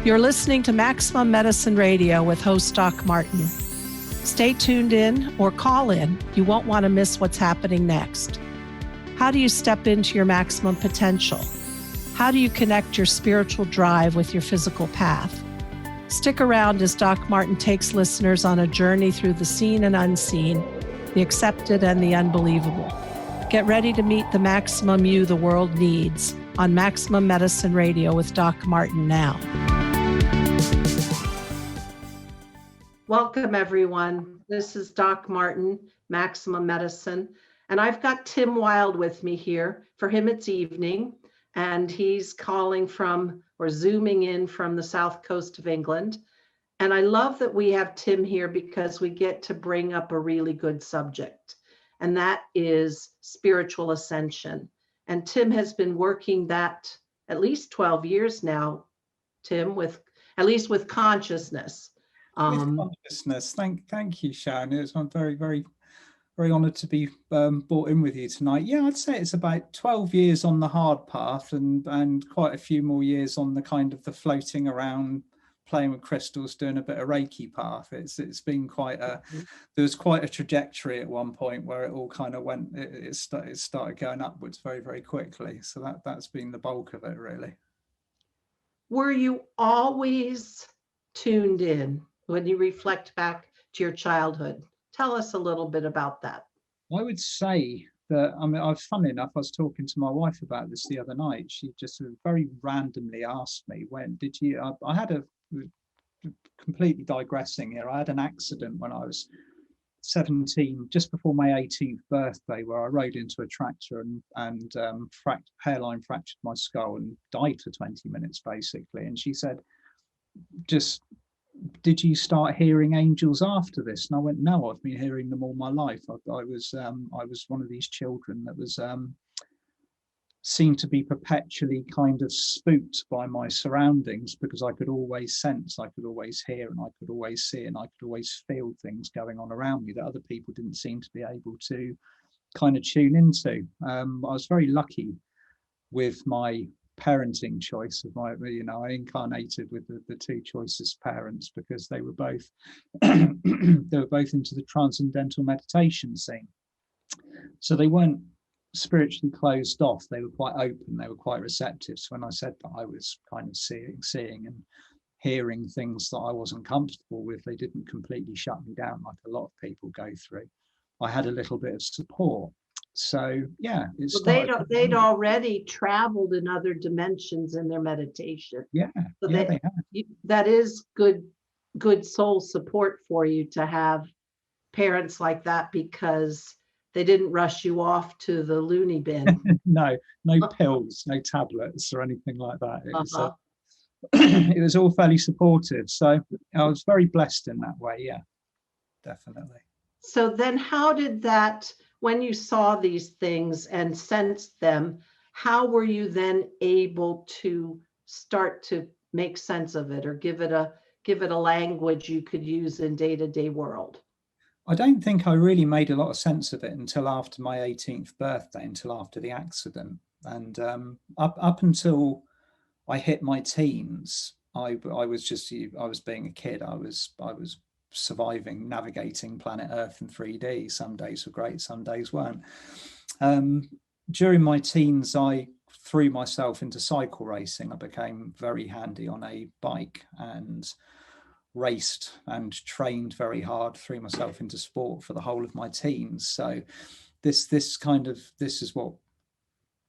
You're listening to Maximum Medicine Radio with host Doc Martin. Stay tuned in or call in. You won't want to miss what's happening next. How do you step into your maximum potential? How do you connect your spiritual drive with your physical path? Stick around as Doc Martin takes listeners on a journey through the seen and unseen, the accepted and the unbelievable. Get ready to meet the maximum you the world needs on Maximum Medicine Radio with Doc Martin now. Welcome, everyone. This is Doc Martin, Maximum Medicine, and I've got Tim Wild with me here. For him, it's evening, and he's calling from or zooming in from the south coast of England. And I love that we have Tim here because we get to bring up a really good subject, and that is spiritual ascension. And Tim has been working that at least 12 years now, Tim, at least with consciousness. Consciousness. Thank you, Sharon. I'm very, very, very honoured to be brought in with you tonight. Yeah, I'd say it's about 12 years on the hard path and quite a few more years on the kind of the floating around, playing with crystals, doing a bit of Reiki path. It's been quite a there was quite a trajectory at one point where it all kind of went. It started going upwards very, very quickly. So that's been the bulk of it, really. Were you always tuned in? When you reflect back to your childhood, tell us a little bit about that. I would say that, funny enough, I was talking to my wife about this the other night. She just very randomly asked me, when did you, I had a, completely digressing here, I had an accident when I was 17, just before my 18th birthday, where I rode into a tractor and hairline fractured my skull and died for 20 minutes, basically. And she said, did you start hearing angels after this? And I went, no, I've been hearing them all my life. I was one of these children that was seemed to be perpetually kind of spooked by my surroundings, because I could always sense, I could always hear, and I could always see, and I could always feel things going on around me that other people didn't seem to be able to kind of tune into. I was very lucky with my parenting choice of I incarnated with the two choicest parents, because they were both they were both into the transcendental meditation scene. So they weren't spiritually closed off, they were quite open, they were quite receptive. So when I said that I was kind of seeing and hearing things that I wasn't comfortable with, they didn't completely shut me down like a lot of people go through. I had a little bit of support. So yeah, they'd already traveled in other dimensions in their meditation. Yeah, so they have. That is good soul support for you to have parents like that, because they didn't rush you off to the loony bin. no pills, no tablets or anything like that. It was all fairly supportive. So I was very blessed in that way. Yeah, definitely. So then how did that, when you saw these things and sensed them, how were you then able to start to make sense of it, or give it a language you could use in day-to-day world? I don't think I really made a lot of sense of it until after my 18th birthday, until after the accident. And up until I hit my teens, I was being a kid. I was surviving, navigating planet Earth in 3D. Some days were great, some days weren't. During my teens, I threw myself into cycle racing. I became very handy on a bike and raced and trained very hard, threw myself into sport for the whole of my teens. So this is what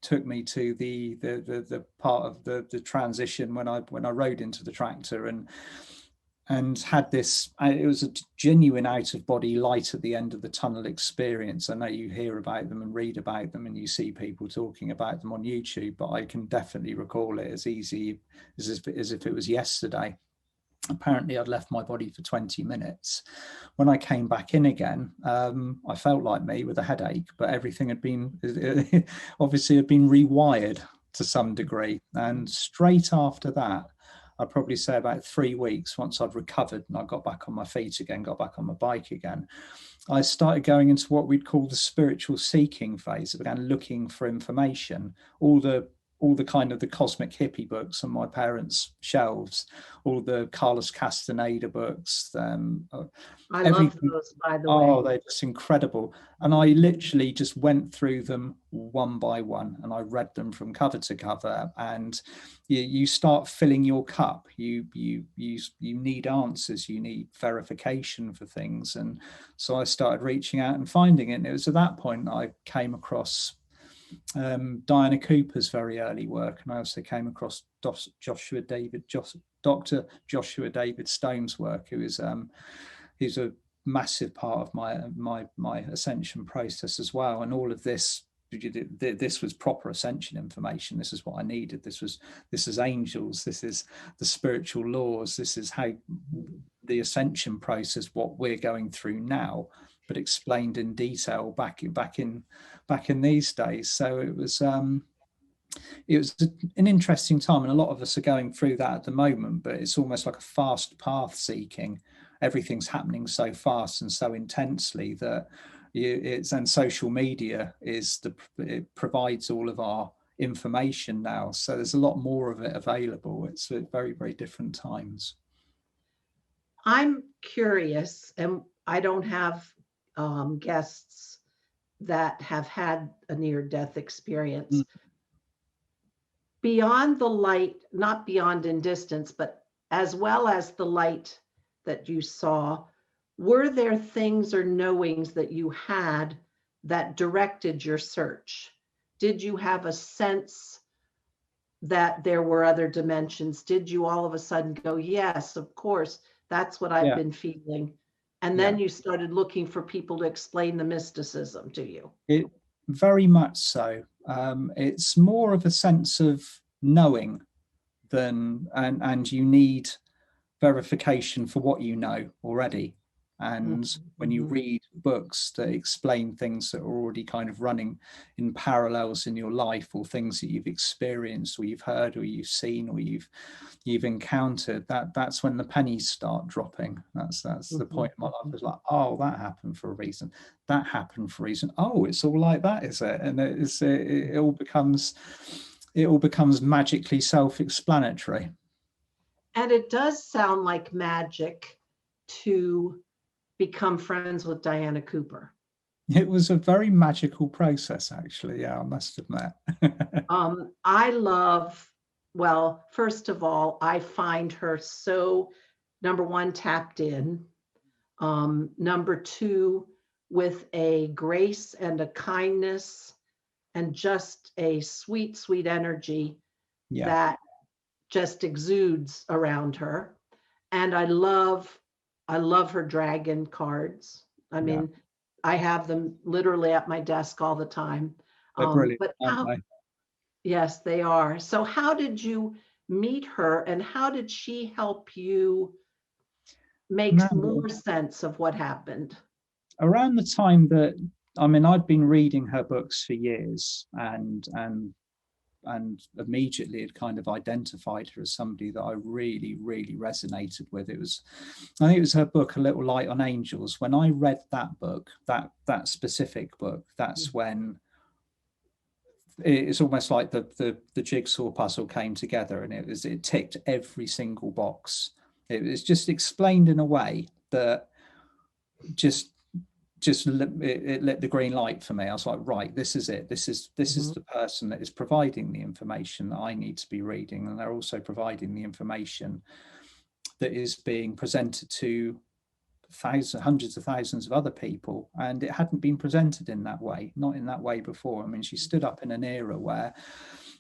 took me to the part of the transition when I rode into the tractor and had this, it was a genuine out-of-body light at the end of the tunnel experience. I know you hear about them and read about them and you see people talking about them on YouTube, but I can definitely recall it as easy as if it was yesterday. Apparently I'd left my body for 20 minutes. When I came back in again, I felt like me with a headache, but everything had been obviously rewired to some degree. And straight after that, I'd probably say about 3 weeks, once I'd recovered and I got back on my feet again, got back on my bike again, I started going into what we'd call the spiritual seeking phase. I began looking for information. All the kind of the cosmic hippie books on my parents' shelves, all the Carlos Castaneda books. I love those, by the way. Oh, they're just incredible. And I literally just went through them one by one, and I read them from cover to cover. And you start filling your cup. You need answers. You need verification for things. And so I started reaching out and finding it. And it was at that point I came across Diana Cooper's very early work, and I also came across Dr. Joshua David Stone's work, who is he's a massive part of my ascension process as well. And all of this was proper ascension information. This is what I needed. This is angels. This is the spiritual laws. This is how the ascension process, what we're going through now, but explained in detail back in these days. So it was an interesting time, and a lot of us are going through that at the moment. But it's almost like a fast path seeking. Everything's happening so fast and so intensely that and social media it provides all of our information now. So there's a lot more of it available. It's at very, very different times. I'm curious, and I don't have guests that have had a near-death experience. Beyond the light, not beyond in distance, but as well as the light that you saw, were there things or knowings that you had that directed your search? Did you have a sense that there were other dimensions? Did you all of a sudden go, yes, of course, that's what I've been feeling? And then you started looking for people to explain the mysticism to you. It very much so. It's more of a sense of knowing and you need verification for what you know already. And when you read books that explain things that are already kind of running in parallels in your life, or things that you've experienced or you've heard or you've seen or you've encountered, that's when the pennies start dropping. That's the point in my life. It's like, oh, that happened for a reason. That happened for a reason. Oh, it's all like that, is it? And it all becomes magically self-explanatory. And it does sound like magic to become friends with Diana Cooper. It was a very magical process, actually. Yeah, I must admit. Well, first of all, I find her so, number one, tapped in. Number two, with a grace and a kindness and just a sweet, sweet energy that just exudes around her. And I love her dragon cards. I mean, I have them literally at my desk all the time. They're brilliant, but aren't they? Yes, they are. So how did you meet her, and how did she help you make more sense of what happened? Around the time that, I mean, I'd been reading her books for years, and immediately had kind of identified her as somebody that I really, really resonated with. I think it was her book, A Little Light on Angels. When I read that book, that specific book, that's when it's almost like the jigsaw puzzle came together, and it ticked every single box. It was just explained in a way that it lit the green light for me. I was like, right, this is it. This is the person that is providing the information that I need to be reading, and they're also providing the information that is being presented to hundreds of thousands of other people, and it hadn't been presented in that way, not in that way before. I mean, she stood up in an era where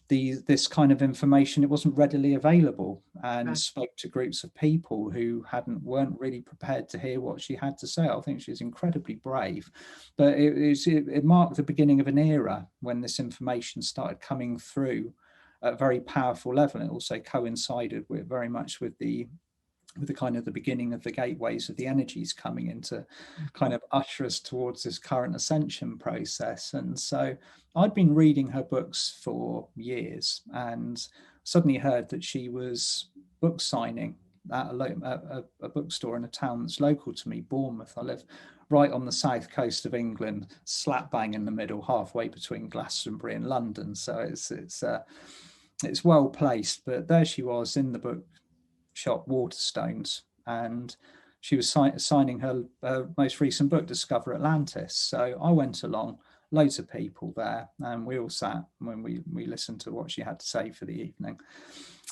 this kind of information, it wasn't readily available, and spoke to groups of people who weren't really prepared to hear what she had to say. I think she's incredibly brave, but it marked the beginning of an era when this information started coming through at a very powerful level. It also coincided very much with the kind of the beginning of the gateways of the energies coming in to kind of usher us towards this current ascension process. And so I'd been reading her books for years, and suddenly heard that she was book signing at a bookstore in a town that's local to me, Bournemouth. I live right on the south coast of England, slap bang in the middle, halfway between Glastonbury and London. So it's well placed. But there she was in the bookshop Waterstones, and she was signing her most recent book, Discover Atlantis. So I went along, loads of people there, and we all sat when we listened to what she had to say for the evening.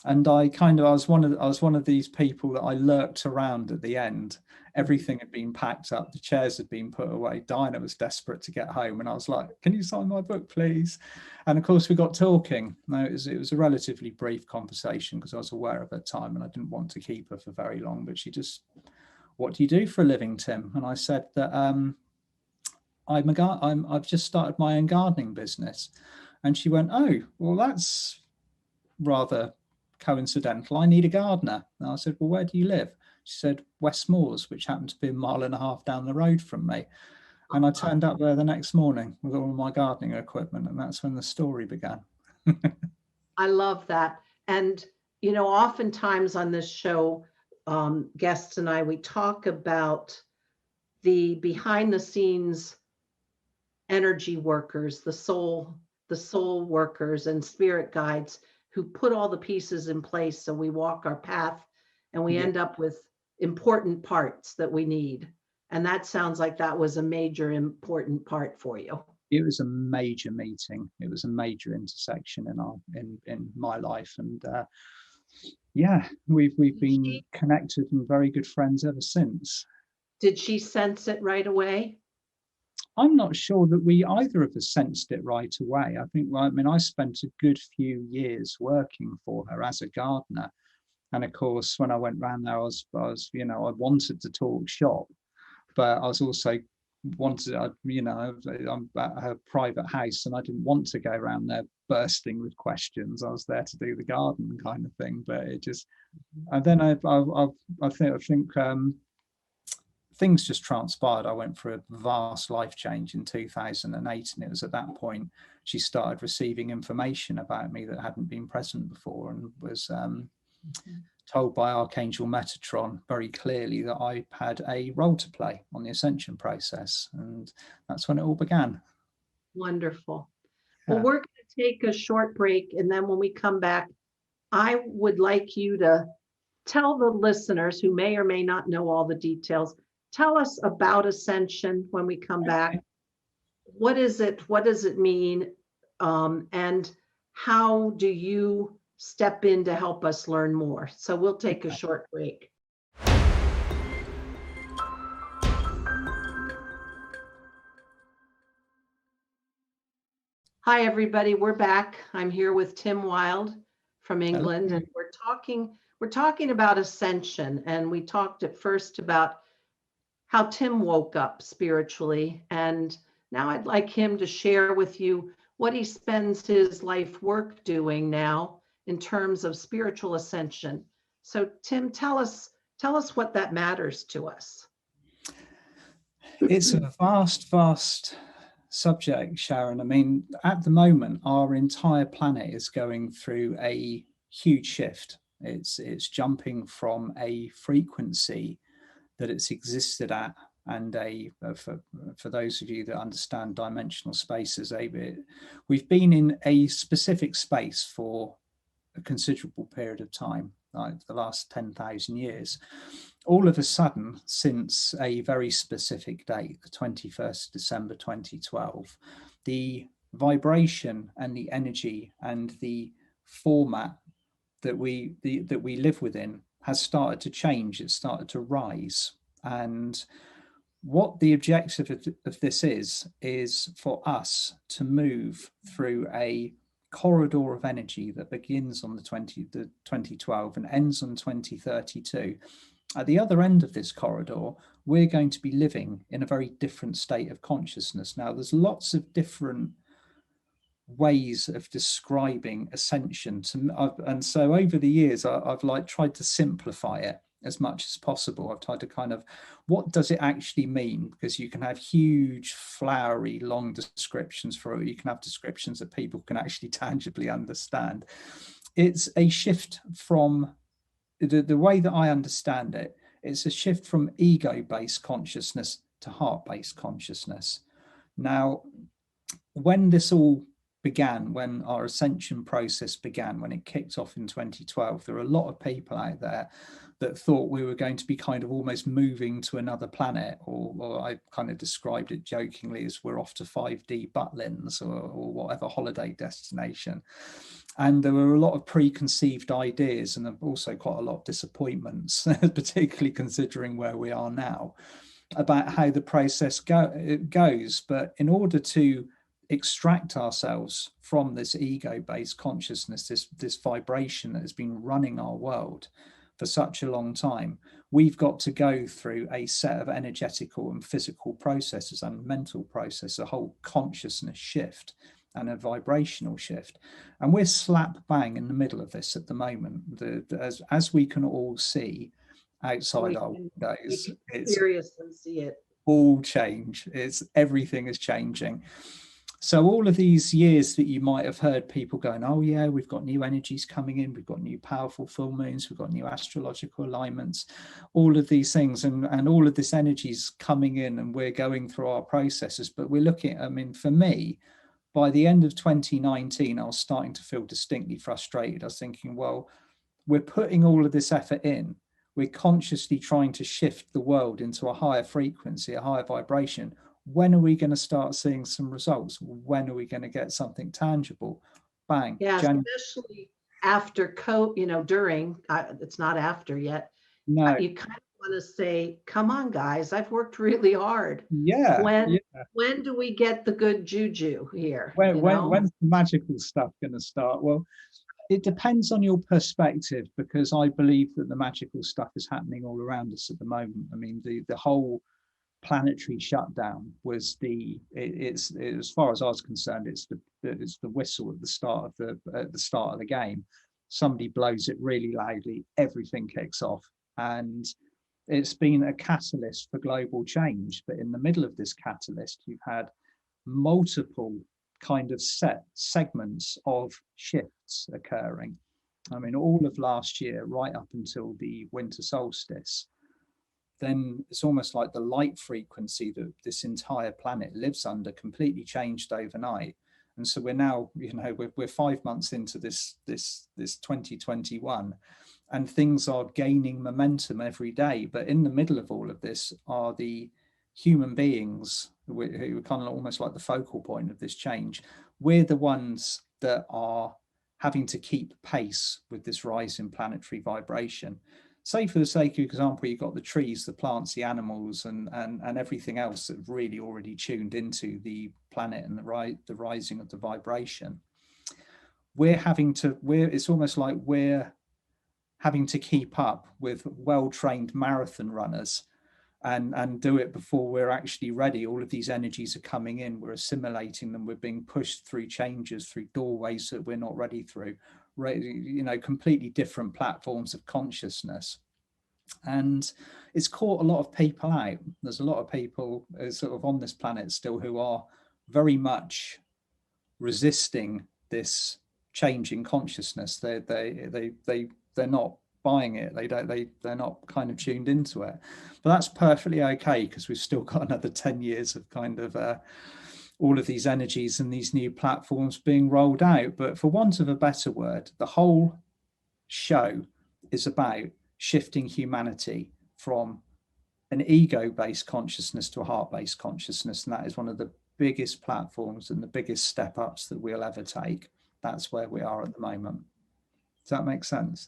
And I was one of these people that I lurked around at the end. Everything had been packed up, the chairs had been put away. Diana was desperate to get home, and I was like, "Can you sign my book, please?" And of course, we got talking. Now, it was a relatively brief conversation because I was aware of her time, and I didn't want to keep her for very long. But she just, "What do you do for a living, Tim?" And I said that I've just started my own gardening business. And she went, "Oh, well, that's rather coincidental. I need a gardener." And I said, "Well, where do you live?" She said, "West Moors," which happened to be 1.5 miles down the road from me. And I turned up there the next morning with all of my gardening equipment, and that's when the story began. I love that. And, you know, oftentimes on this show, guests and I, we talk about the behind the scenes energy workers, the soul workers and spirit guides who put all the pieces in place so we walk our path and we end up with important parts that we need. And that sounds like that was a major important part for you. It was a major meeting. It was a major intersection in my life, and we've been connected and very good friends ever since. Did she sense it right away? I'm not sure that we either of us sensed it right away. I spent a good few years working for her as a gardener, and of course, when I went round there, I was I wanted to talk shop, but I was also I'm at her private house, and I didn't want to go around there bursting with questions. I was there to do the garden kind of thing, but it just, and then I think things just transpired. I went through a vast life change in 2008, and it was at that point she started receiving information about me that hadn't been present before, and was told by Archangel Metatron very clearly that I had a role to play on the Ascension process, and that's when it all began. Wonderful. Yeah. Well, we're going to take a short break, and then when we come back, I would like you to tell the listeners who may or may not know all the details, tell us about Ascension when we come back. What is it? What does it mean? And how do you step in to help us learn more? So we'll take a short break. Hi, everybody. We're back. I'm here with Tim Wild from England, and we're talking about Ascension. And we talked at first about how Tim woke up spiritually, and now I'd like him to share with you what he spends his life work doing now in terms of spiritual ascension. So Tim, tell us what that matters to us. It's a vast subject, Sharon. I mean, at the moment, our entire planet is going through a huge shift. It's jumping from a frequency that it's existed at, and for those of you that understand dimensional spaces, we've been in a specific space for a considerable period of time, like the last 10,000 years. All of a sudden, since a very specific date, the 21st of December 2012, the vibration and the energy and the format that we live within has started to change. It's started to rise. And what the objective of this is for us to move through a corridor of energy that begins on the 2012 and ends on 2032. At the other end of this corridor, we're going to be living in a very different state of consciousness. Now, there's lots of different ways of describing ascension, and so over the years I've tried to simplify it as much as possible. I've tried to kind of, what does it actually mean? Because you can have huge, flowery, long descriptions for it. You can have descriptions that people can actually tangibly understand. It's a shift from the way that I understand it, it's a shift from ego-based consciousness to heart-based consciousness. Now, when this all began, when our ascension process began, when it kicked off in 2012, there were a lot of people out there that thought we were going to be kind of almost moving to another planet, or I kind of described it jokingly as we're off to 5D Butlins or whatever holiday destination. And there were a lot of preconceived ideas and also quite a lot of disappointments, particularly considering where we are now, about how the process goes. But in order to extract ourselves from this ego-based consciousness, this vibration that has been running our world for such a long time, we've got to go through a set of energetical and physical processes and mental processes, a whole consciousness shift and a vibrational shift. And we're slap bang in the middle of this at the moment. As we can all see outside our windows, it's seriously see it all change. Everything is changing. So all of these years that you might have heard people going, oh yeah, we've got new energies coming in, we've got new powerful full moons, we've got new astrological alignments, all of these things, and all of this energy is coming in, and we're going through our processes. But we're looking, I mean, for me, by the end of 2019, I was starting to feel distinctly frustrated. I was thinking, well, we're putting all of this effort in, we're consciously trying to shift the world into a higher frequency, a higher vibration. When are we going to start seeing some results? When are we going to get something tangible? Bang. Yeah, especially after during, it's not after yet. No. You kind of want to say, come on, guys, I've worked really hard. Yeah. When do we get the good juju here? When's the magical stuff going to start? Well, it depends on your perspective, because I believe that the magical stuff is happening all around us at the moment. I mean, the whole planetary shutdown was it's as far as I was concerned, it's the whistle at the start of the game. Somebody blows it really loudly, everything kicks off, and it's been a catalyst for global change. But in the middle of this catalyst, you've had multiple kind of set segments of shifts occurring. I mean, all of last year, right up until the winter solstice, then it's almost like the light frequency that this entire planet lives under completely changed overnight. And so we're now, we're 5 months into this 2021, and things are gaining momentum every day. But in the middle of all of this are the human beings who are kind of almost like the focal point of this change. We're the ones that are having to keep pace with this rise in planetary vibration. Say, for the sake of example, you've got the trees, the plants, the animals, and everything else that have really already tuned into the planet and the rising of the vibration. It's almost like we're having to keep up with well-trained marathon runners and do it before we're actually ready. All of these energies are coming in, we're assimilating them, we're being pushed through changes, through doorways that we're not ready through. Completely different platforms of consciousness. And it's caught a lot of people out. There's a lot of people sort of on this planet still who are very much resisting this change in consciousness. They're not buying it. They're not kind of tuned into it. But that's perfectly okay, because we've still got another 10 years of kind of all of these energies and these new platforms being rolled out. But for want of a better word, the whole show is about shifting humanity from an ego-based consciousness to a heart-based consciousness. And that is one of the biggest platforms and the biggest step ups that we'll ever take. That's where we are at the moment. Does that make sense?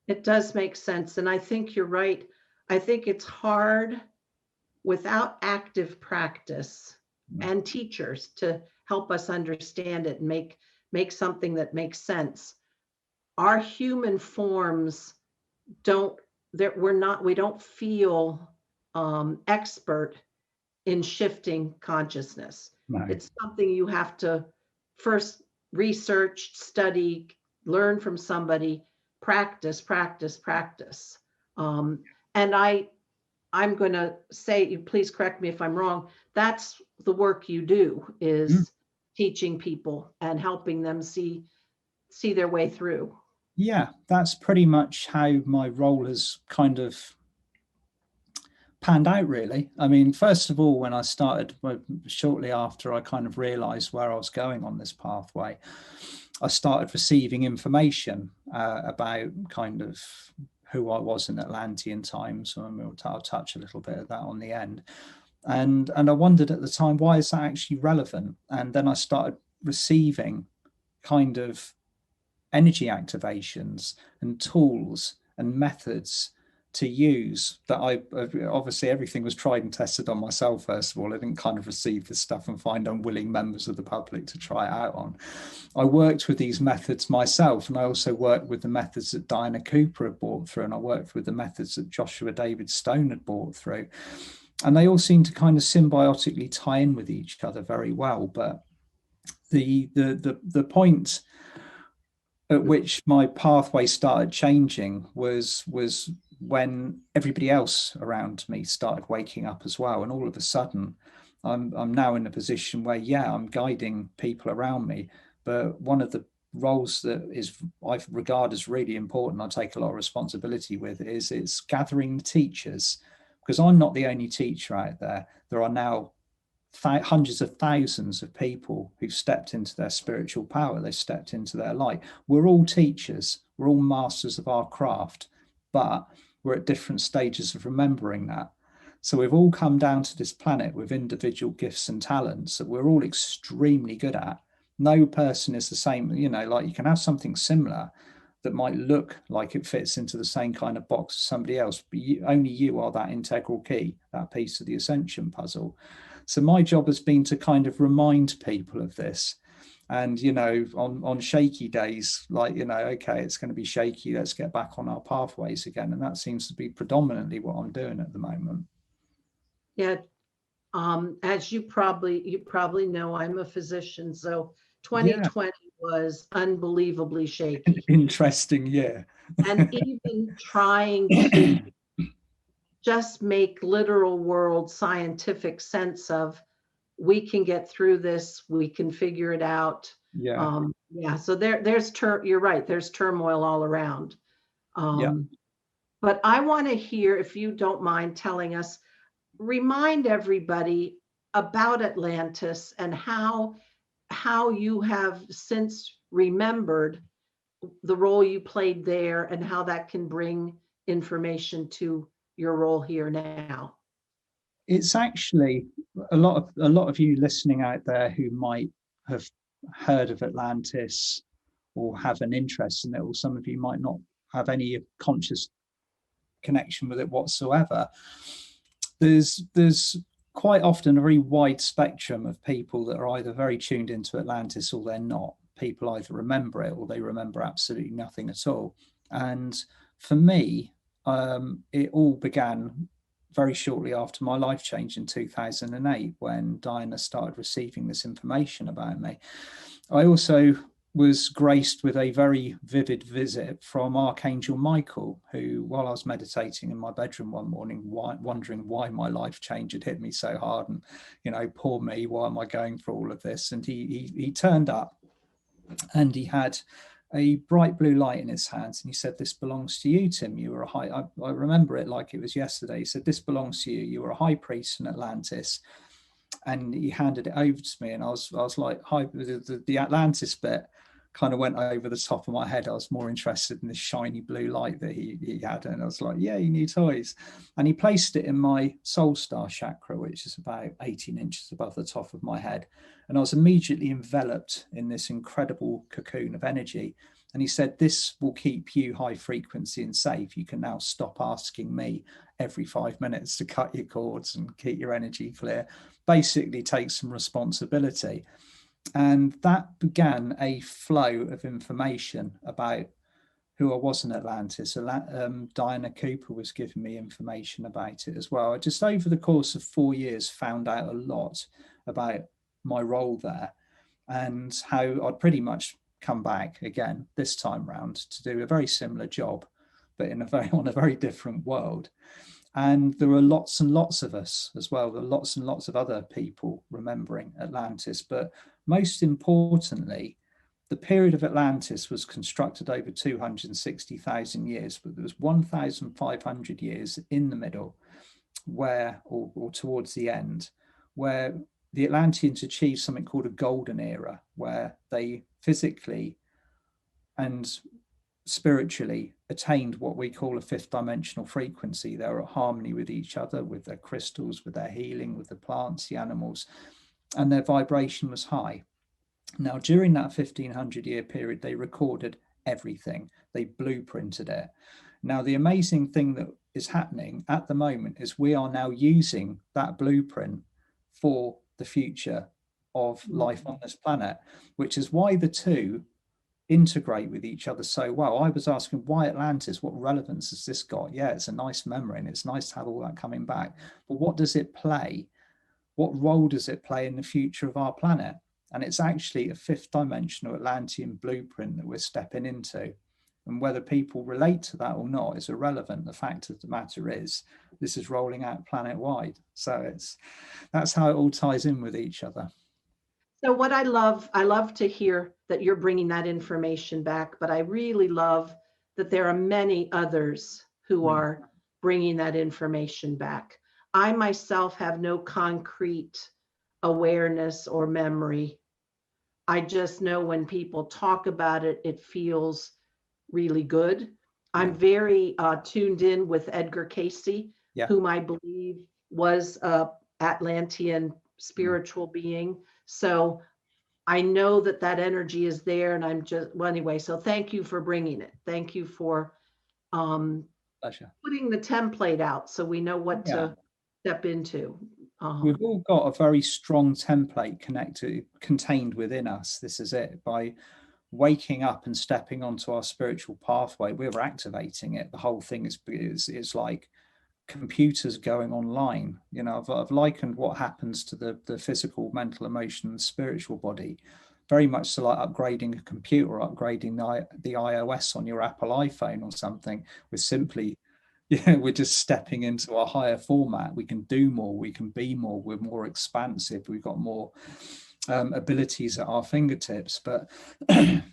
It does make sense. And I think you're right. I think it's hard without active practice and teachers to help us understand it and make something that makes sense. Our human forms we don't feel expert in shifting consciousness. No. It's something you have to first research, study, learn from somebody, practice. And I'm going to say, please correct me if I'm wrong, that's the work you do, is teaching people and helping them see their way through. Yeah, that's pretty much how my role has kind of panned out, really. I mean, first of all, when I started, well, shortly after I kind of realized where I was going on this pathway, I started receiving information about kind of who I was in Atlantean times, and I'll touch a little bit of that on the end. And I wondered at the time, why is that actually relevant? And then I started receiving kind of energy activations and tools and methods to use that I obviously everything was tried and tested on myself. First of all, I didn't kind of receive this stuff and find unwilling members of the public to try it out on. I worked with these methods myself, and I also worked with the methods that Diana Cooper had brought through, and I worked with the methods that Joshua David Stone had brought through, and they all seem to kind of symbiotically tie in with each other very well. But the point at which my pathway started changing was when everybody else around me started waking up as well, and all of a sudden I'm now in a position where, yeah, I'm guiding people around me, but one of the roles that is I regard as really important, I take a lot of responsibility with, is it's gathering teachers, because I'm not the only teacher out there. There are now hundreds of thousands of people who've stepped into their spiritual power. They've stepped into their light. We're all teachers. We're all masters of our craft, but we're at different stages of remembering that. So we've all come down to this planet with individual gifts and talents that we're all extremely good at. No person is the same. You know, like you can have something similar that might look like it fits into the same kind of box as somebody else, but only you are that integral key, that piece of the Ascension puzzle. So my job has been to kind of remind people of this. And, you know, on shaky days, like, you know, okay, it's going to be shaky, let's get back on our pathways again. And that seems to be predominantly what I'm doing at the moment. Yeah. As you probably know, I'm a physician. So 2020 was unbelievably shaky. Interesting, yeah. And even trying to just make literal world scientific sense of, we can get through this, we can figure it out. Yeah. Yeah. So you're right, there's turmoil all around. Yeah. But I want to hear, if you don't mind telling us, remind everybody about Atlantis and how you have since remembered the role you played there and how that can bring information to your role here now. It's actually a lot of you listening out there who might have heard of Atlantis or have an interest in it, or some of you might not have any conscious connection with it whatsoever. There's quite often a very wide spectrum of people that are either very tuned into Atlantis or they're not. People either remember it or they remember absolutely nothing at all. And for me, it all began very shortly after my life change in 2008, when Diana started receiving this information about me. I also was graced with a very vivid visit from Archangel Michael, who, while I was meditating in my bedroom one morning, wondering why my life change had hit me so hard, and, you know, poor me, why am I going through all of this? And he turned up, and he had a bright blue light in his hands, and he said, "This belongs to you, Tim. You were a high," I remember it like it was yesterday. He said, "This belongs to you. You were a high priest in Atlantis." And he handed it over to me, and I was like, "Hi." The Atlantis bit kind of went over the top of my head. I was more interested in this shiny blue light that he had, and I was like, "Yeah, new toys." And he placed it in my soul star chakra, which is about 18 inches above the top of my head. And I was immediately enveloped in this incredible cocoon of energy. And he said, "This will keep you high frequency and safe. You can now stop asking me every 5 minutes to cut your cords and keep your energy clear. Basically take some responsibility." And that began a flow of information about who I was in Atlantis. Diana Cooper was giving me information about it as well. I just, over the course of 4 years, found out a lot about my role there, and how I'd pretty much come back again this time round to do a very similar job, but on a very different world. And there are lots and lots of us as well. There are lots and lots of other people remembering Atlantis. But most importantly, the period of Atlantis was constructed over 260,000 years, but there was 1,500 years in the middle where, or towards the end, where the Atlanteans achieved something called a golden era, where they physically and spiritually attained what we call a fifth dimensional frequency. They were at harmony with each other, with their crystals, with their healing, with the plants, the animals, and their vibration was high. Now, during that 1,500-year period, they recorded everything. They blueprinted it. Now, the amazing thing that is happening at the moment is we are now using that blueprint for the future of life on this planet, which is why the two integrate with each other so well. I was asking, why Atlantis? What relevance has this got? Yeah, it's a nice memory and it's nice to have all that coming back. But what does it play? What role does it play in the future of our planet? And it's actually a fifth dimensional Atlantean blueprint that we're stepping into. And whether people relate to that or not is irrelevant. The fact of the matter is, this is rolling out planet-wide. So that's how it all ties in with each other. So what I love to hear that you're bringing that information back, but I really love that there are many others who are bringing that information back. I myself have no concrete awareness or memory. I just know when people talk about it, it feels really good. I'm very tuned in with Edgar Cayce, whom I believe was a Atlantean spiritual being. So I know that that energy is there, and I'm just, well, anyway, so thank you for bringing it. Thank you for putting the template out so we know what to step into. We've all got a very strong template contained within us. This is it. By waking up and stepping onto our spiritual pathway, we're activating it. The whole thing is like computers going online. You know, I've likened what happens to the physical, mental, emotional, and spiritual body very much so like upgrading a computer, upgrading the iOS on your Apple iPhone or something. We're just stepping into a higher format. We can do more, we can be more, we're more expansive, we've got more abilities at our fingertips. But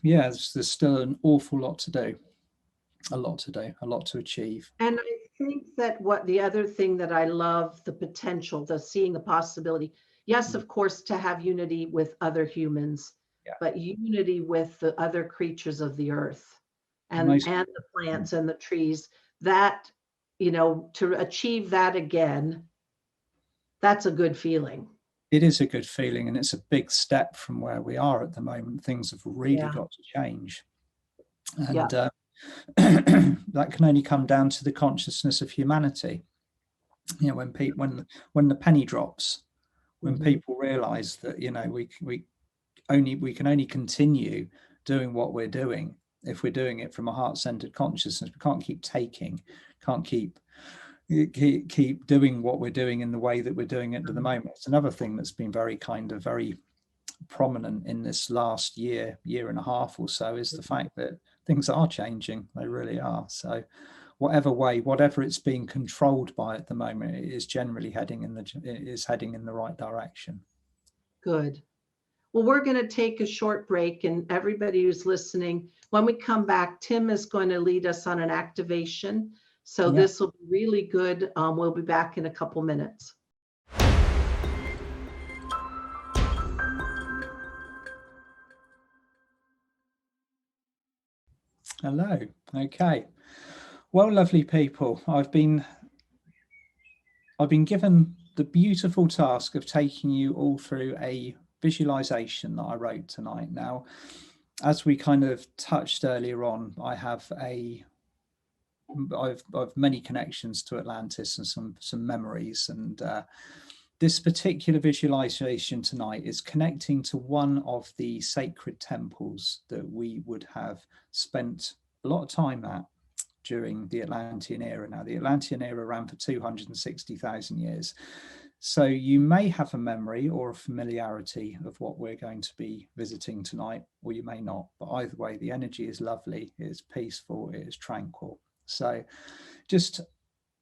there's still an awful lot to do, a lot to achieve. And I think that what the other thing that I love, the potential, the seeing the possibility, yes, of course, to have unity with other humans, but unity with the other creatures of the earth and the plants and the trees, that, to achieve that again, that's a good feeling. It is a good feeling, and it's a big step from where we are at the moment. Things have really got to change. And that can only come down to the consciousness of humanity. When the penny drops, when people realize that, we can only continue doing what we're doing if we're doing it from a heart-centered consciousness. We can't keep can't keep doing what we're doing in the way that we're doing it at the moment. It's another thing that's been very prominent in this last year and a half or so, is the fact that things are changing. They really are. So whatever it's being controlled by at the moment, it is generally heading in the right direction. Good. Well, we're going to take a short break, and everybody who's listening, when we come back, Tim is going to lead us on an activation. So this will be really good. We'll be back in a couple minutes. Hello. Okay. Well, lovely people, I've been given the beautiful task of taking you all through a visualization that I wrote tonight. Now, as we kind of touched earlier on, I've many connections to Atlantis and some memories, and this particular visualization tonight is connecting to one of the sacred temples that we would have spent a lot of time at during the Atlantean era. Now, the Atlantean era ran for 260,000 years. So you may have a memory or a familiarity of what we're going to be visiting tonight, or you may not. But either way, the energy is lovely, it is peaceful, it is tranquil. So just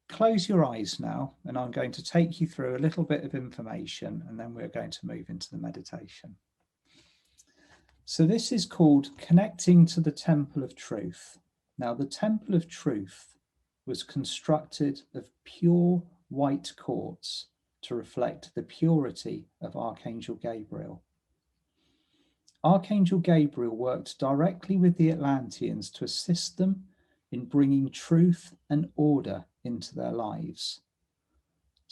close your eyes now, and I'm going to take you through a little bit of information, and then we're going to move into the meditation. So this is called connecting to the Temple of Truth. Now, the Temple of Truth was constructed of pure white quartz to reflect the purity of Archangel Gabriel. Archangel Gabriel worked directly with the Atlanteans to assist them in bringing truth and order into their lives.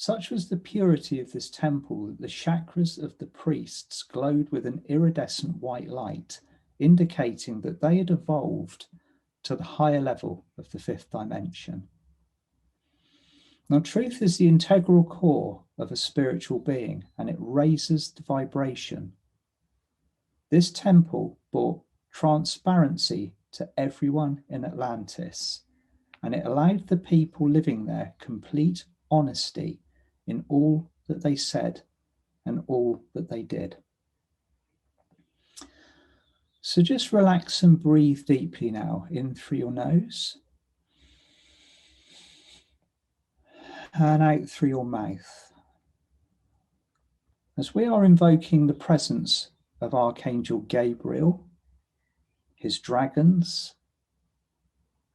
Such was the purity of this temple that the chakras of the priests glowed with an iridescent white light, indicating that they had evolved to the higher level of the fifth dimension. Now, truth is the integral core of a spiritual being, and it raises the vibration. This temple brought transparency to everyone in Atlantis, and it allowed the people living there complete honesty in all that they said and all that they did. So just relax and breathe deeply now, in through your nose and out through your mouth. As we are invoking the presence of Archangel Gabriel, his dragons,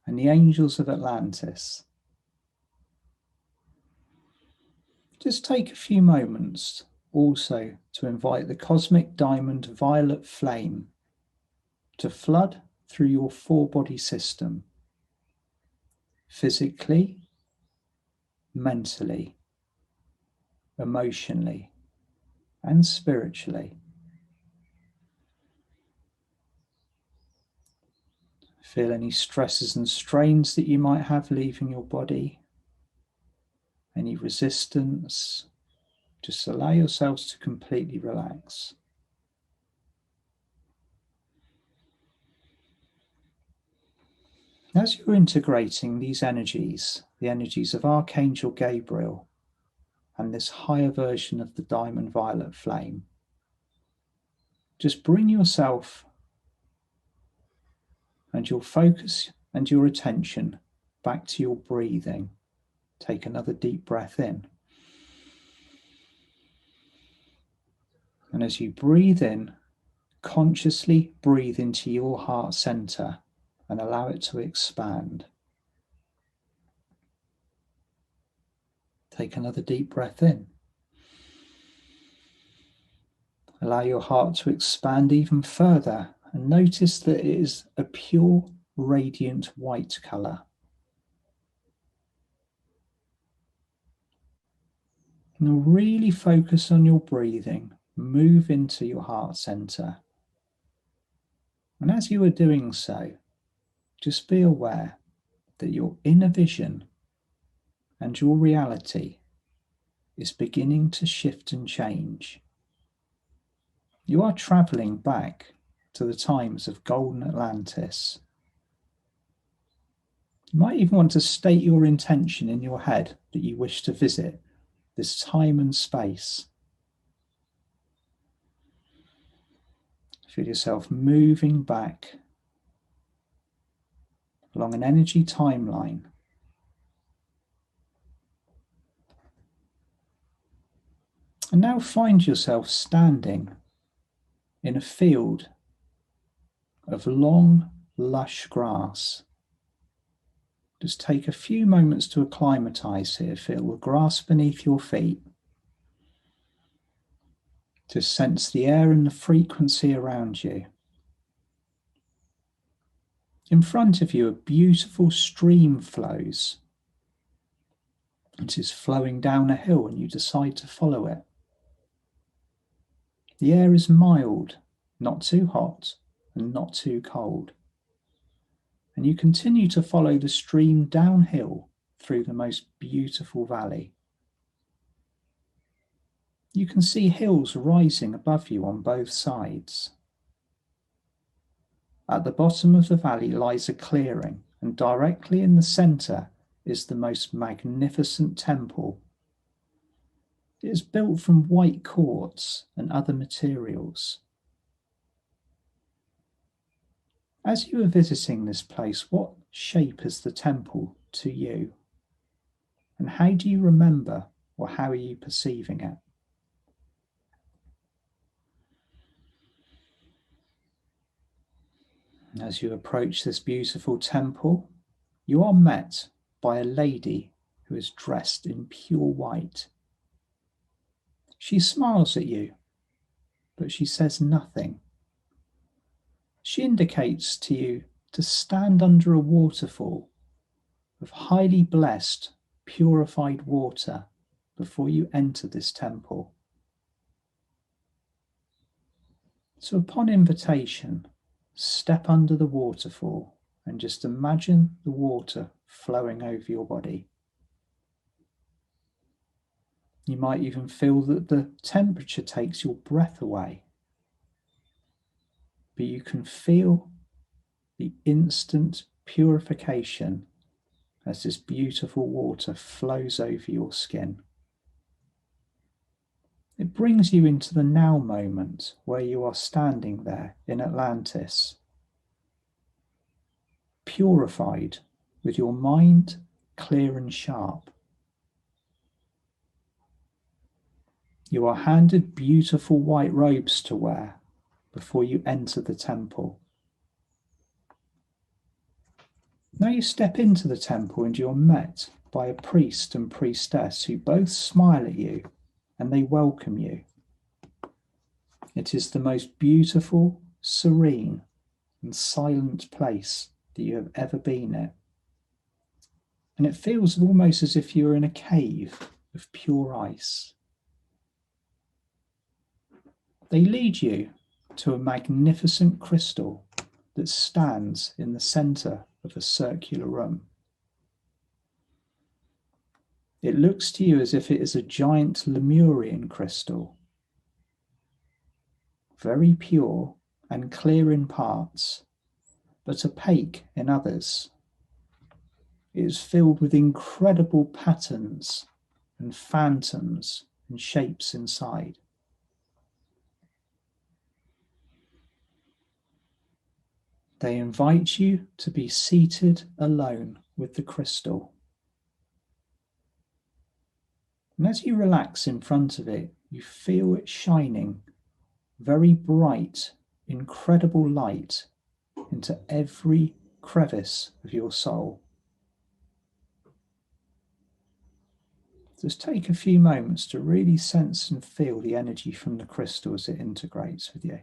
and the angels of Atlantis, just take a few moments also to invite the cosmic diamond violet flame to flood through your four-body system, physically, mentally, emotionally, and spiritually. Feel any stresses and strains that you might have leaving your body, any resistance. Just allow yourselves to completely relax. As you're integrating these energies, the energies of Archangel Gabriel and this higher version of the diamond violet flame, just bring yourself and your focus and your attention back to your breathing. Take another deep breath in. And as you breathe in, consciously breathe into your heart center and allow it to expand. Take another deep breath in. Allow your heart to expand even further and notice that it is a pure, radiant white color. Now really focus on your breathing. Move into your heart center. And as you are doing so, just be aware that your inner vision and your reality is beginning to shift and change. You are traveling back to the times of golden Atlantis. You might even want to state your intention in your head that you wish to visit this time and space. Feel yourself moving back along an energy timeline. And now find yourself standing in a field of long, lush grass. Just take a few moments to acclimatize here. Feel the grass beneath your feet. Just sense the air and the frequency around you. In front of you, a beautiful stream flows. It is flowing down a hill and you decide to follow it. The air is mild, not too hot and not too cold. And you continue to follow the stream downhill through the most beautiful valley. You can see hills rising above you on both sides. At the bottom of the valley lies a clearing, and directly in the center is the most magnificent temple. It is built from white quartz and other materials. As you are visiting this place, what shape is the temple to you? And how do you remember, or how are you perceiving it? As you approach this beautiful temple, you are met by a lady who is dressed in pure white. She smiles at you, but she says nothing. She indicates to you to stand under a waterfall of highly blessed, purified water before you enter this temple. So upon invitation, step under the waterfall and just imagine the water flowing over your body. You might even feel that the temperature takes your breath away, but you can feel the instant purification as this beautiful water flows over your skin. It brings you into the now moment where you are standing there in Atlantis, purified with your mind clear and sharp. You are handed beautiful white robes to wear before you enter the temple. Now you step into the temple and you're met by a priest and priestess who both smile at you and they welcome you. It is the most beautiful, serene, and silent place that you have ever been in. And it feels almost as if you're in a cave of pure ice. They lead you to a magnificent crystal that stands in the center of a circular room. It looks to you as if it is a giant Lemurian crystal, very pure and clear in parts, but opaque in others. It is filled with incredible patterns and phantoms and shapes inside. They invite you to be seated alone with the crystal. And as you relax in front of it, you feel it shining very bright, incredible light into every crevice of your soul. Just take a few moments to really sense and feel the energy from the crystal as it integrates with you.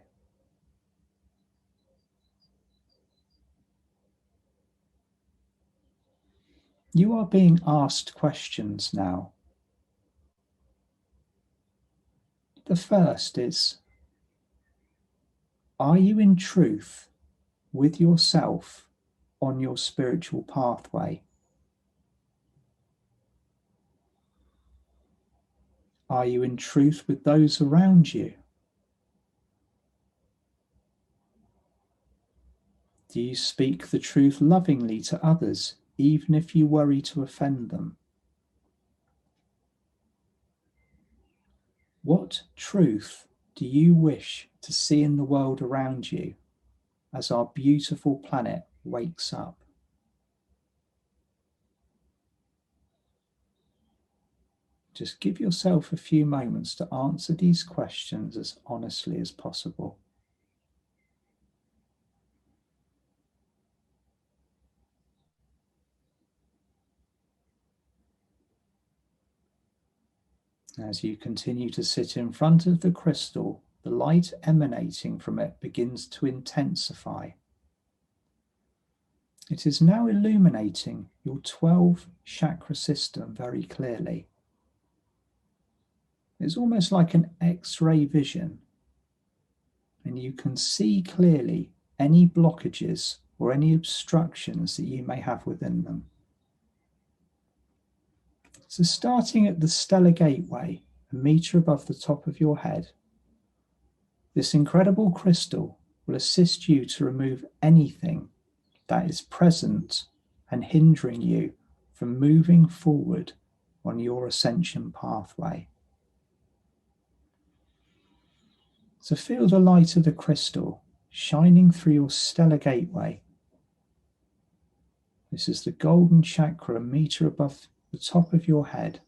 You are being asked questions now. The first is, are you in truth with yourself on your spiritual pathway? Are you in truth with those around you? Do you speak the truth lovingly to others, even if you worry to offend them? What truth do you wish to see in the world around you as our beautiful planet wakes up? Just give yourself a few moments to answer these questions as honestly as possible. As you continue to sit in front of the crystal, the light emanating from it begins to intensify. It is now illuminating your 12 chakra system very clearly. It's almost like an X-ray vision, and you can see clearly any blockages or any obstructions that you may have within them. So starting at the stellar gateway, a meter above the top of your head, this incredible crystal will assist you to remove anything that is present and hindering you from moving forward on your ascension pathway. So feel the light of the crystal shining through your stellar gateway. This is the golden chakra, a meter above the top of your head.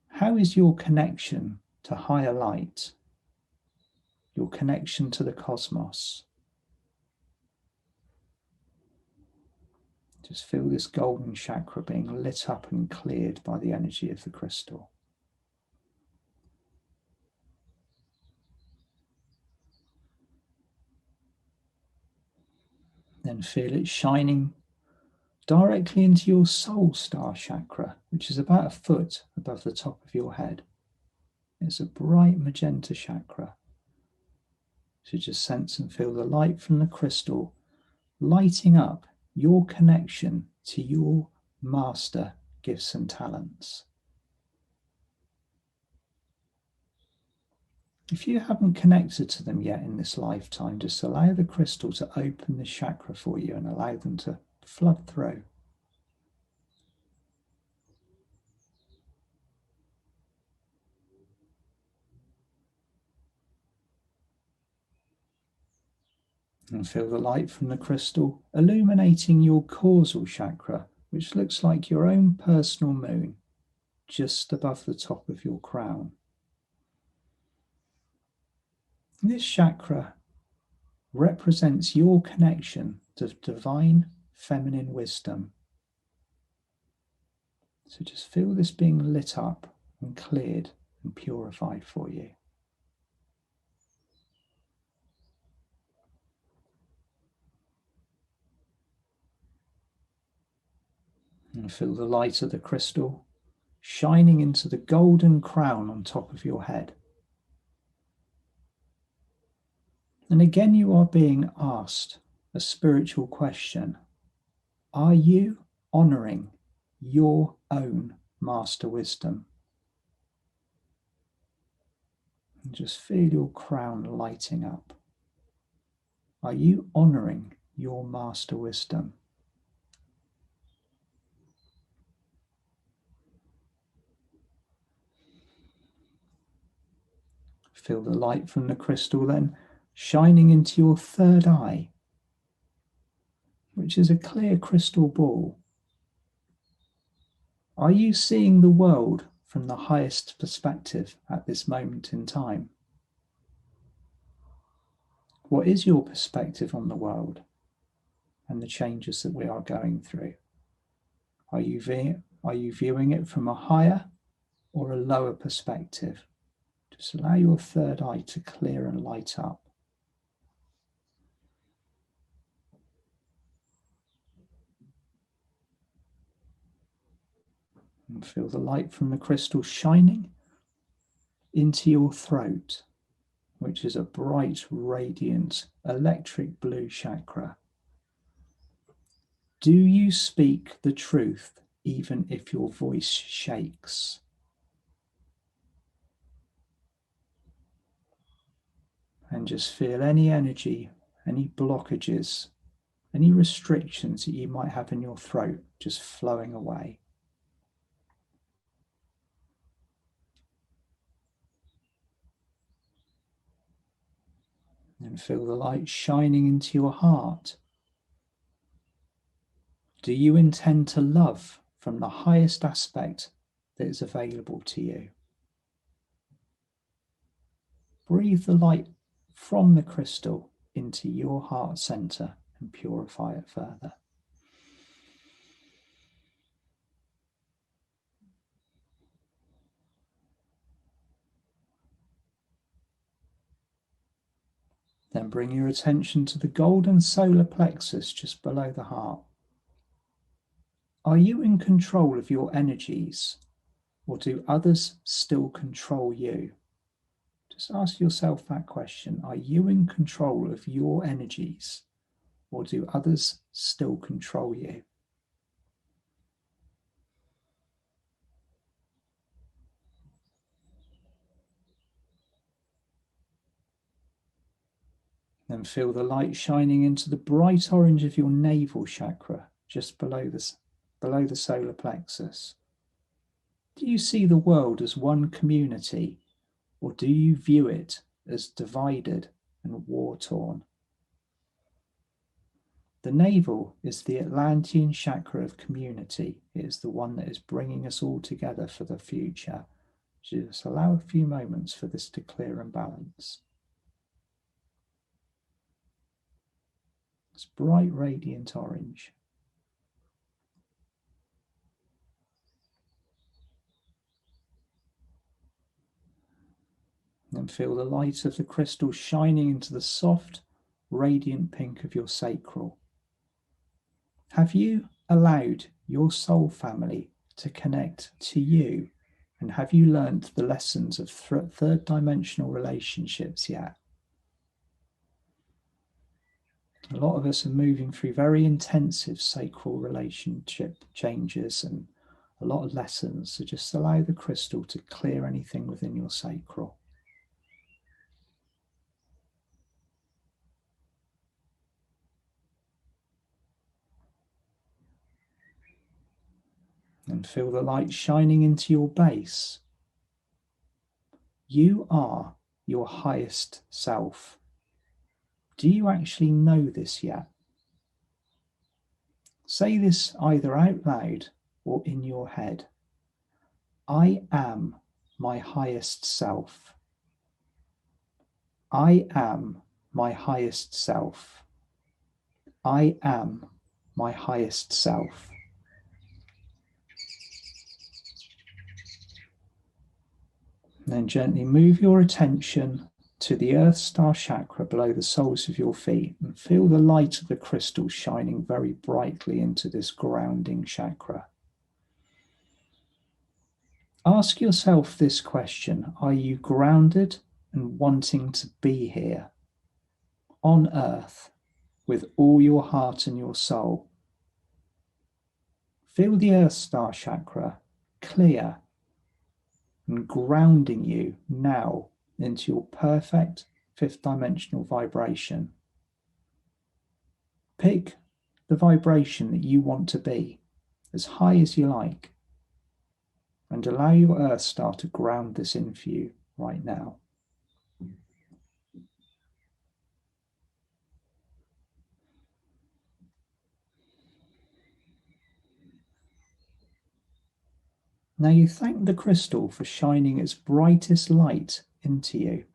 How is your connection to higher light? your connection to the cosmos. Just feel this golden chakra being lit up and cleared by the energy of the crystal. Then feel it shining directly into your soul star chakra, which is about a foot above the top of your head. It's a bright magenta chakra. So just sense and feel the light from the crystal lighting up your connection to your master gifts and talents. If you haven't connected to them yet in this lifetime, just allow the crystal to open the chakra for you and allow them to flood through. And feel the light from the crystal illuminating your causal chakra, which looks like your own personal moon, just above the top of your crown. This chakra represents your connection to divine feminine wisdom. So just feel this being lit up and cleared and purified for you. And feel the light of the crystal shining into the golden crown on top of your head. And again, you are being asked a spiritual question. Are you honoring your own master wisdom? And just feel your crown lighting up. Are you honoring your master wisdom? Feel the light from the crystal then shining into your third eye, which is a clear crystal ball. Are you seeing the world from the highest perspective at this moment in time? What is your perspective on the world and the changes that we are going through? Are you viewing it from a higher or a lower perspective? Just allow your third eye to clear and light up. And feel the light from the crystal shining into your throat, which is a bright, radiant, electric blue chakra. Do you speak the truth even if your voice shakes? And just feel any energy, any blockages, any restrictions that you might have in your throat just flowing away. And feel the light shining into your heart. Do you intend to love from the highest aspect that is available to you? Breathe the light from the crystal into your heart center and purify it further. Then bring your attention to the golden solar plexus just below the heart. Are you in control of your energies, or do others still control you? Just ask yourself that question. Are you in control of your energies, or do others still control you? Then feel the light shining into the bright orange of your navel chakra, just below the solar plexus. Do you see the world as one community, or do you view it as divided and war-torn? The navel is the Atlantean chakra of community. It is the one that is bringing us all together for the future. Just allow a few moments for this to clear and balance. It's bright, radiant orange. And feel the light of the crystal shining into the soft, radiant pink of your sacral. Have you allowed your soul family to connect to you? And have you learned the lessons of third dimensional relationships yet? A lot of us are moving through very intensive sacral relationship changes and a lot of lessons. So just allow the crystal to clear anything within your sacral. And feel the light shining into your base. You are your highest self. Do you actually know this yet? Say this either out loud or in your head. I am my highest self. I am my highest self. I am my highest self. And then gently move your attention to the Earth Star chakra below the soles of your feet and feel the light of the crystal shining very brightly into this grounding chakra. Ask yourself this question: are you grounded and wanting to be here on Earth with all your heart and your soul? Feel the Earth Star chakra clear and grounding you now into your perfect fifth dimensional vibration. Pick the vibration that you want to be, as high as you like, and allow your Earth Star to ground this in for you right now. Now you thank the crystal for shining its brightest light into you.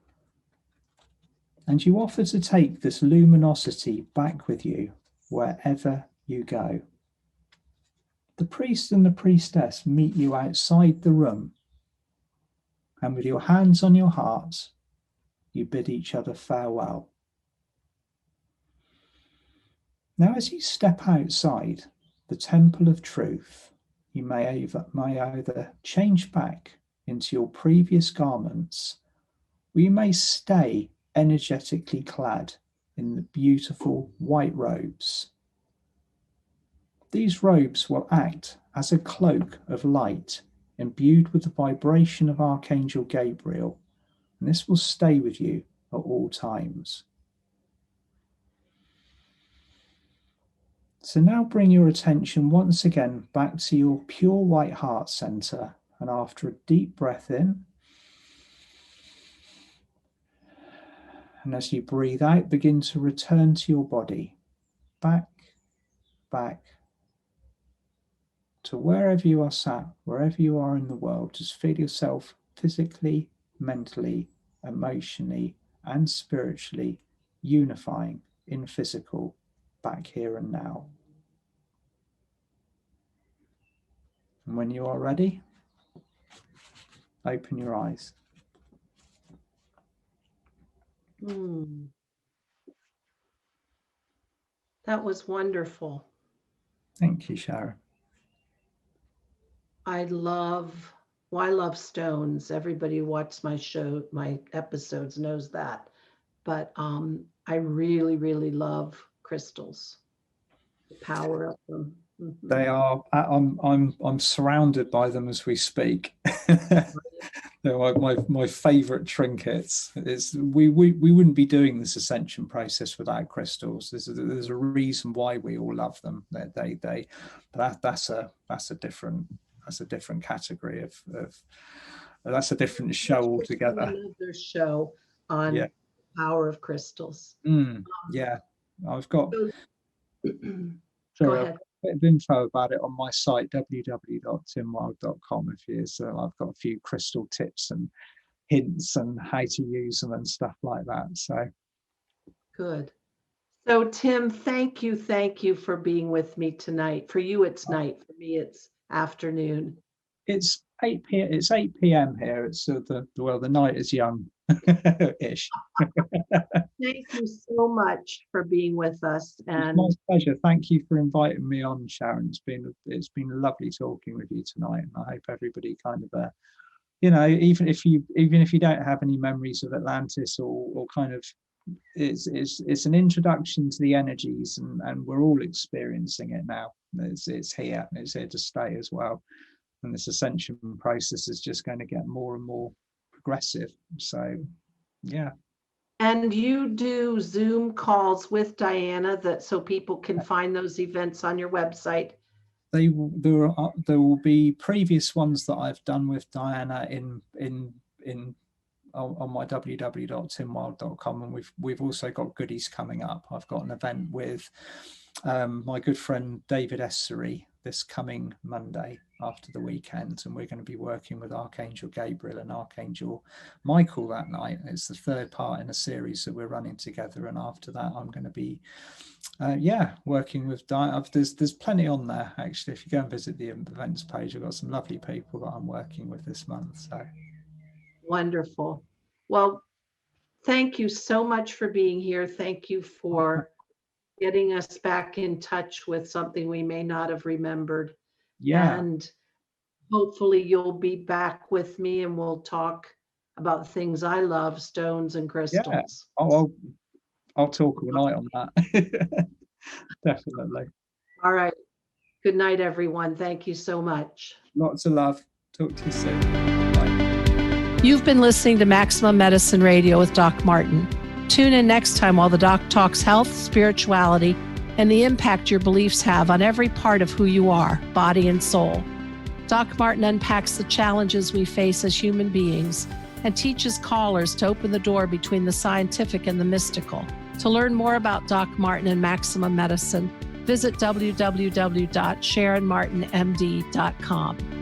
And you offer to take this luminosity back with you wherever you go. The priest and the priestess meet you outside the room, and with your hands on your hearts, you bid each other farewell. Now, as you step outside the temple of truth, you may either change back into your previous garments, or you may stay energetically clad in the beautiful white robes. These robes will act as a cloak of light imbued with the vibration of Archangel Gabriel, and this will stay with you at all times. So now bring your attention once again back to your pure white heart center, and after a deep breath in, and as you breathe out, begin to return to your body, back to wherever you are sat, wherever you are in the world. Just feel yourself physically, mentally, emotionally, and spiritually unifying in physical, back here and now. And when you are ready, open your eyes. That was wonderful. Thank you, Sharon. I love stones. Everybody who watches my episodes knows that. But I really, really love crystals. The power of them. Mm-hmm. They are. I'm surrounded by them as we speak. They're my favourite trinkets. We wouldn't be doing this ascension process without crystals. There's a reason why we all love them. That's a different category of that's a different show altogether. Another show on power of crystals. Yeah, I've got. Go ahead. A bit of info about it on my site www.timwild.com. I've got a few crystal tips and hints and how to use them and stuff like that. So good. So Tim, thank you for being with me tonight. For you, it's night. For me, it's afternoon. It's 8 p.m. It's 8 p.m. here. It's the night is young ish. Thank you so much for being with us. And it's my pleasure. Thank you for inviting me on, Sharon. It's been lovely talking with you tonight, and I hope everybody kind of even if you don't have any memories of Atlantis or kind of it's an introduction to the energies, and we're all experiencing it now. It's here to stay as well, and this ascension process is just going to get more and more progressive. So yeah. And you do Zoom calls with Diana so people can find those events on your website? There will be previous ones that I've done with Diana on my www.timwild.com, and we've also got goodies coming up. I've got an event with my good friend David Essery this coming Monday after the weekend, and we're going to be working with Archangel Gabriel and Archangel Michael that night. It's the third part in a series that we're running together, and after that I'm going to be working with Diana. There's plenty on there, actually. If you go and visit the events page, I've got some lovely people that I'm working with this month. So wonderful. Well, thank you so much for being here. Thank you for getting us back in touch with something we may not have remembered. Yeah. And hopefully you'll be back with me and we'll talk about things I love, stones and crystals. Yeah. I'll talk all night on that. Definitely. All right. Good night, everyone. Thank you so much. Lots of love. Talk to you soon. Bye. You've been listening to Maximum Medicine Radio with Doc Martin. Tune in next time while the doc talks health, spirituality, and the impact your beliefs have on every part of who you are, body and soul. Doc Martin unpacks the challenges we face as human beings and teaches callers to open the door between the scientific and the mystical. To learn more about Doc Martin and Maximum Medicine, visit www.sharonmartinmd.com.